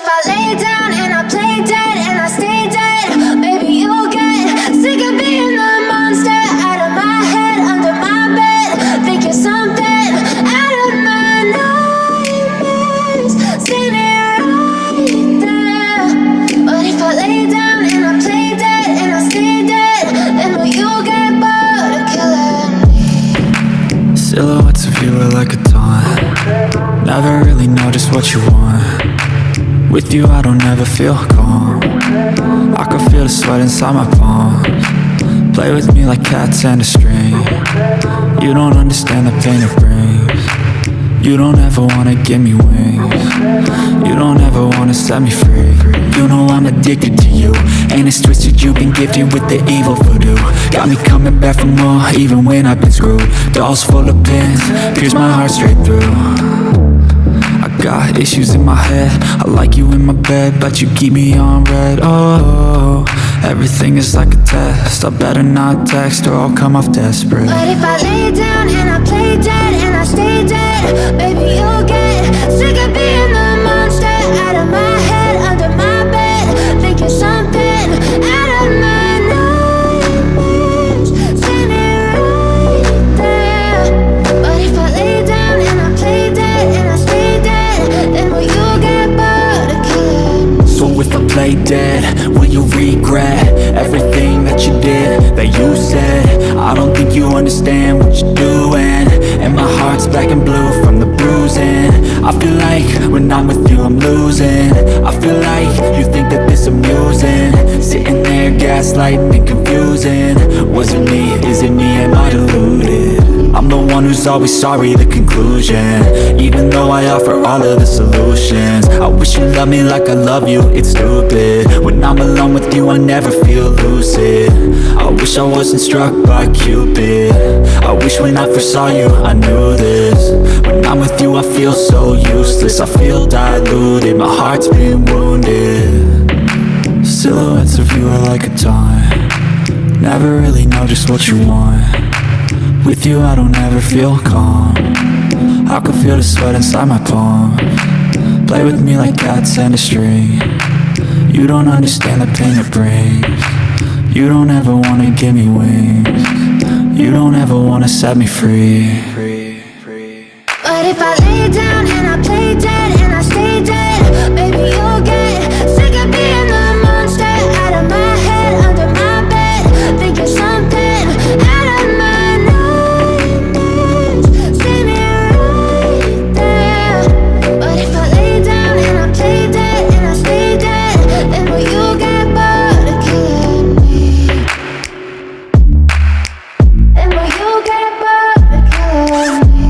if I lay down and I play dead and I stay dead, maybe you'll get sick of being the monster out of my head, under my bed, thinking something out of my nightmares, seen it right there. But if I lay down and I play dead and I stay dead, then will you get bored of killing me? Silhouettes of you are like a taunt. Never really know just what you want. With you I don't ever feel calm. I can feel the sweat inside my palms. Play with me like cats and a string. You don't understand the pain it brings. You don't ever wanna give me wings. You don't ever wanna set me free. You know I'm addicted to you, and it's twisted, you've been gifted with the evil voodoo. Got me coming back for more, even when I've been screwed. Dolls full of pins, pierce my heart straight through. I got issues in my head, I like you in my bed, but you keep me on red. Oh, everything is like a test, I better not text or I'll come off desperate. But if I lay down and I play dead and I stay dead, baby you'll get sick of being the monster out of my head, under my bed, thinking something out of my nightmares, seen it right there. But if I lay down and I play dead and I stay dead, then will you get bored of killing me? So if I play dead, will you regret everything that you did, that you said? I don't think you understand what you're doing, and my heart's black and blue from the bruising. I feel like when I'm with you I'm losing. I feel like you think that this amusing, sitting there gaslighting and confusing. Was it me? Is it me? Am I deluded? I'm the one who's always sorry, the conclusion, even though I offer all of the solutions. I wish you loved me like I love you, it's stupid. When I'm alone with you I never feel lucid. I wish I wasn't struck by Cupid. I wish when I first saw you I knew this. When I'm with you I feel so useless, I feel diluted, my heart's been wounded. Silhouettes of you are like a taunt. Never really know just what you want. With you I don't ever feel calm. I can feel the sweat inside my palms. Play with me like cats and a string. You don't understand the pain it brings. You don't ever wanna give me wings. You don't ever wanna set me free. But if I lay down and I play dead and I stay dead, baby you'll get sick of being the monster out of my head, under my bed, thinking something out of my nightmares, seen it right there. But if I lay down and I play dead and I stay dead, then will you get bored of killing me? Then will you get bored of killing me?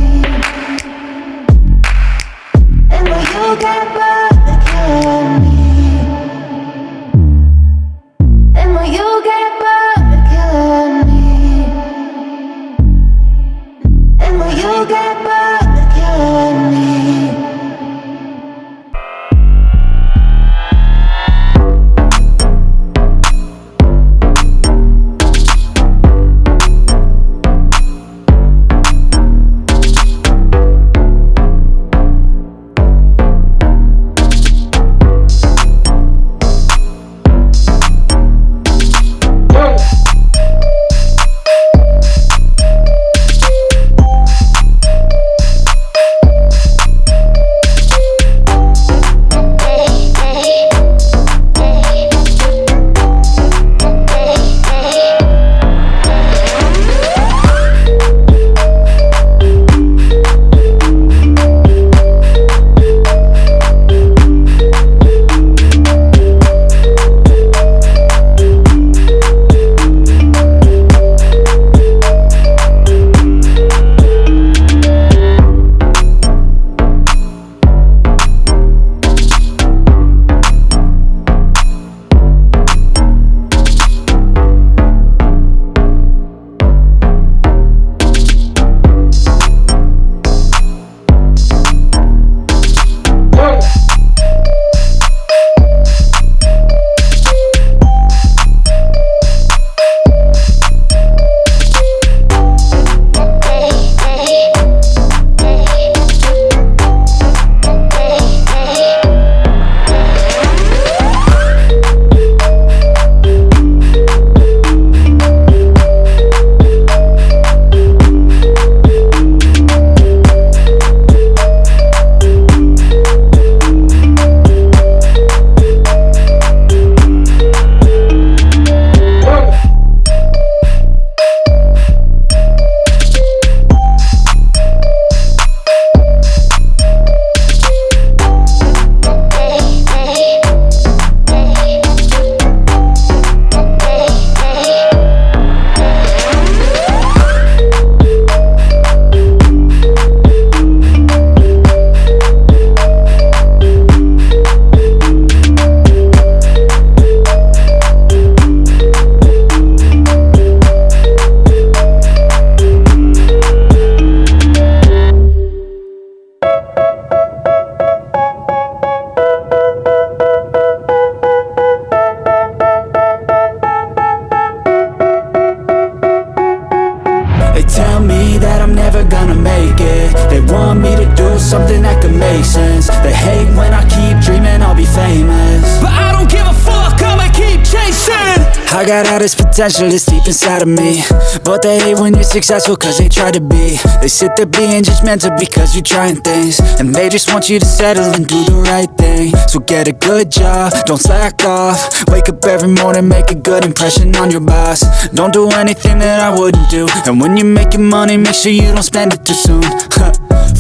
something that could make sense. They hate when I keep dreaming I'll be famous, but I don't give a fuck, I'ma keep chasing. I got all this potential that's deep inside of me, but they hate when you're successful cause they try to be. They sit there being judgmental because you're trying things, and they just want you to settle and do the right thing. So get a good job, don't slack off. Wake up every morning, make a good impression on your boss. Don't do anything that I wouldn't do, and when you're making money, make sure you don't spend it too soon.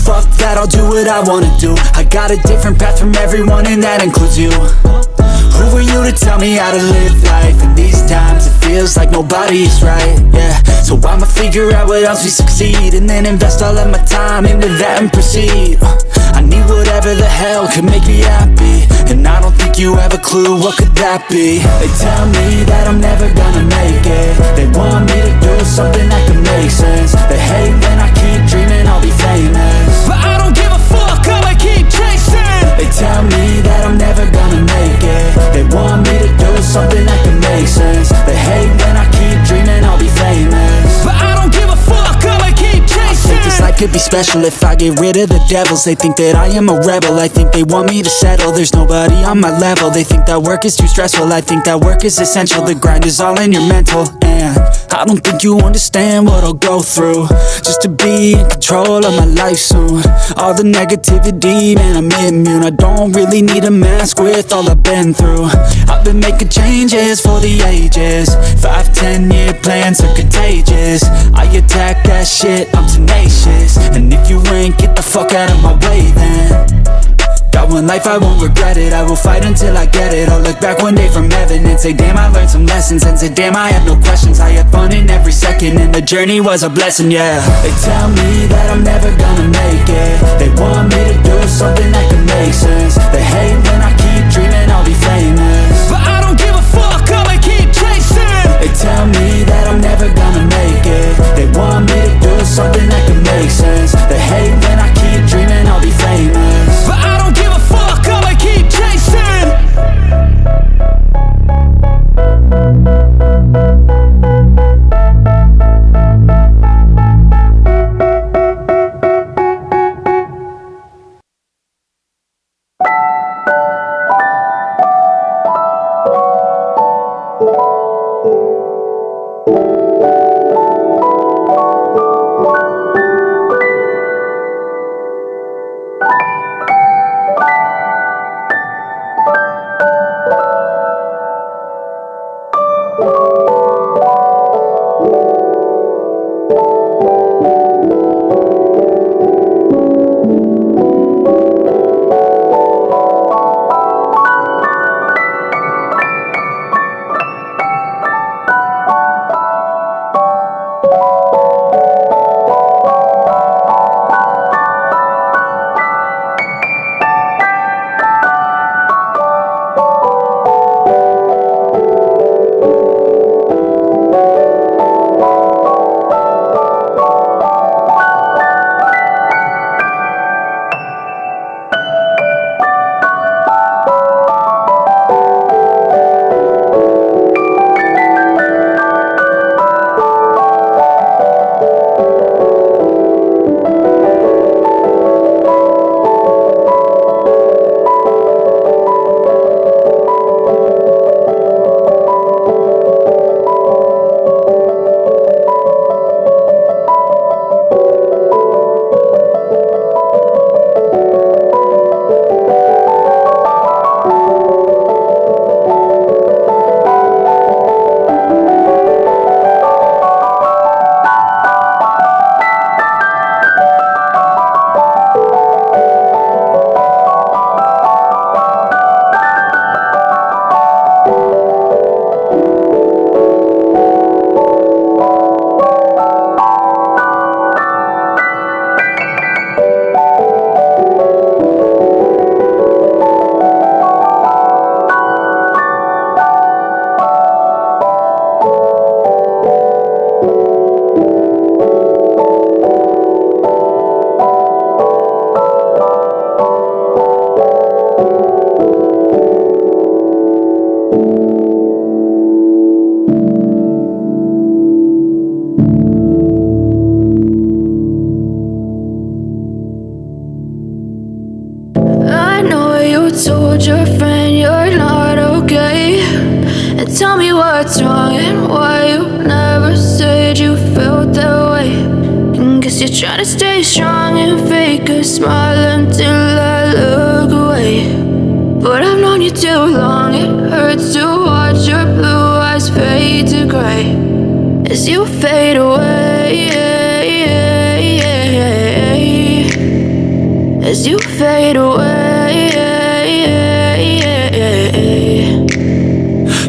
Fuck that, I'll do what I wanna do. I got a different path from everyone, and that includes you. Who are you to tell me how to live life? In these times it feels like nobody is right, yeah. So I'ma figure out what else we succeed, and then invest all of my time into that and proceed. I need whatever the hell could make me happy, and I don't think you have a clue what could that be. They tell me that I'm never gonna make it. They want me to do something that could make sense. They hate when I keep dreaming I'll be famous, but I don't give a fuck, I'ma keep chasing. They tell me that I'm never gonna make it. They want me to do something that can make sense. They hate when I keep dreaming I'll be famous, but I don't give a fuck, I'ma keep chasing. I think this life could be special if I get rid of the devils. They think that I am a rebel, I think they want me to settle. There's nobody on my level. They think that work is too stressful, I think that work is essential. The grind is all in your mental, and I don't think you understand what I'll go through just to be in control of my life soon. All the negativity, man, I'm immune. I don't really need a mask with all I've been through. I've been making changes for the ages. 5-10 year plans are contagious. I attack that shit, I'm tenacious, and if you ain't, get the fuck out of my way then. Got one life, I won't regret it. I will fight until I get it. I'll look back one day from heaven and say, damn, I learned some lessons, and say, damn, I have no questions. I had fun in every second, and the journey was a blessing, yeah. They tell me that I'm never gonna make it. They want me to do something that can make sense. They hate when I keep dreaming I'll be famous, but I don't give a fuck, I'ma keep chasing. They tell me that I'm never gonna make it. They want me to do something that can make sense. They hate when I keep dreaming I'll be famous, but I don't give a fuck, I'ma keep chasing. told your friend you're not okay? And tell me what's wrong and why you never said you felt that way. And guess you're trying to stay strong and fake a smile until I look away. But I've known you too long, it hurts to watch your blue eyes fade to gray as you fade away, as you fade away.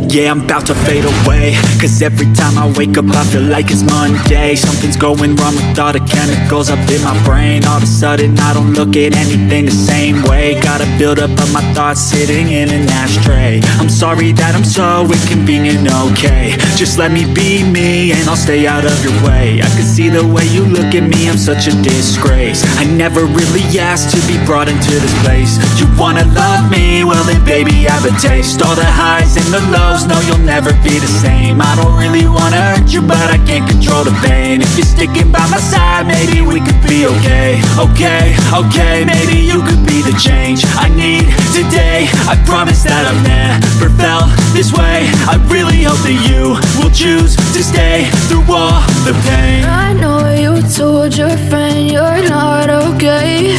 Yeah, I'm about to fade away, cause every time I wake up I feel like it's Monday. Something's going wrong with all the chemicals up in my brain. All of a sudden I don't look at anything the same way. Gotta build up of my thoughts sitting in an ashtray. I'm sorry that I'm so inconvenient, okay? Just let me be me and I'll stay out of your way. I can see the way you look at me, I'm such a disgrace. I never really asked to be brought into this place. You wanna love me? Well then baby I have a taste. All the highs and the lows, no, you'll never be the same. I don't really wanna hurt you, but I can't control the pain. If you're sticking by my side, maybe we could be okay. Okay, maybe you could be the change I need today. I promise that I've never felt this way. I really hope that you will choose to stay through all the pain. I know you told your friend you're not okay.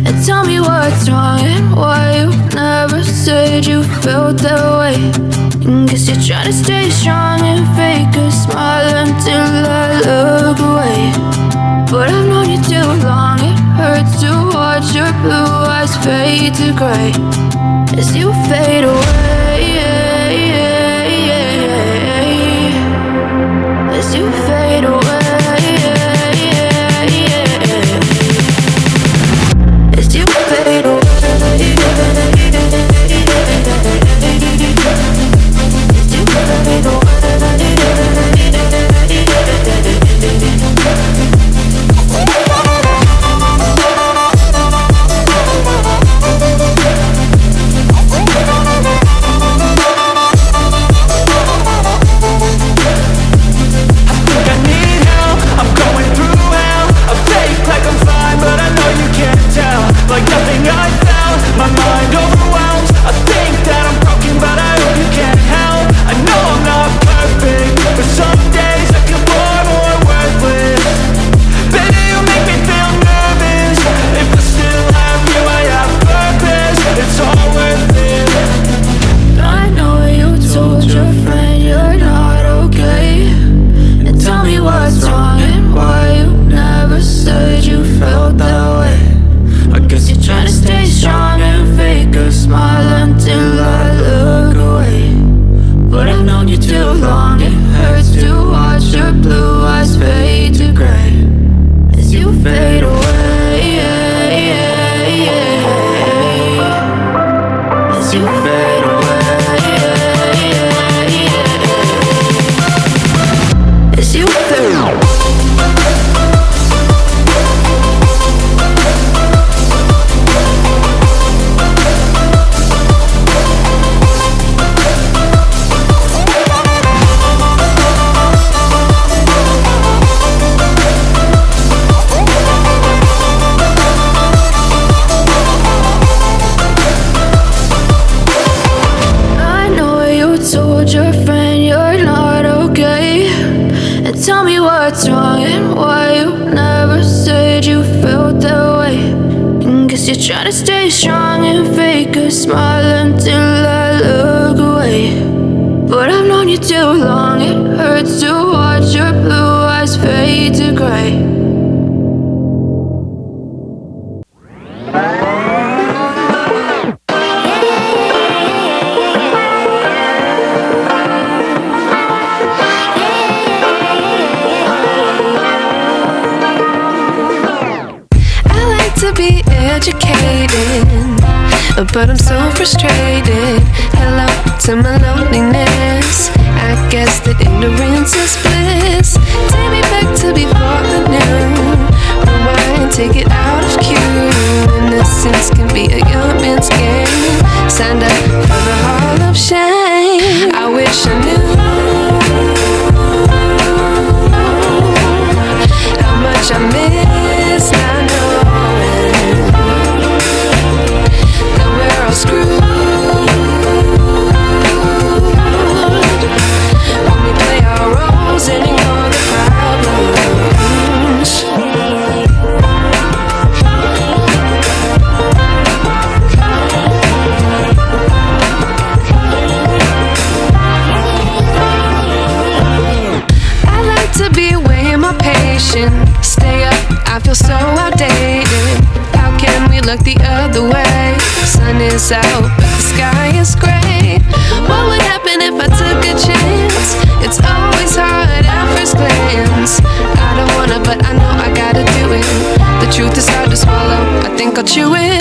And tell me what's wrong and why you never said you felt that way. And guess you're trying to stay strong and fake a smile until I look away. But I've known you too long, it hurts to watch your blue eyes fade to gray as you fade away, as you fade away. As you fade away, like nothing I found, my mind overwhelms. I think that I'm broken, but I hope you can't help. I know I'm not perfect, but some days I feel more worthless. Baby, you make me feel nervous. If I still have you, I have purpose. It's all worth it. I know you told your friend you're not okay. And tell me what's wrong and why you never said you felt that way. I guess you're trying to stay strong and fake a smile until I look away. But I've known you too long, it hurts to watch your blue eyes fade to gray as you fade away, as you fade away, as you fade away. Your friend you're not okay. And tell me what's wrong and why you never said you felt that way. And guess you're trying to stay strong and fake a smile until I look away. But I've known you too long, it hurts to watch your blue eyes fade to gray. Educated, but I'm so frustrated. Hello to my loneliness. I guess that ignorance is bliss. Take me back to before the new. Rewind, take it out of cue. Innocence can be a young man's game. Signed up for the hall of shame. I wish I knew how much I miss not knowing. Screw out, but the sky is gray. What would happen if I took a chance? It's always hard at first glance. I don't wanna, but I know I gotta do it. The truth is hard to swallow, I think I'll chew it.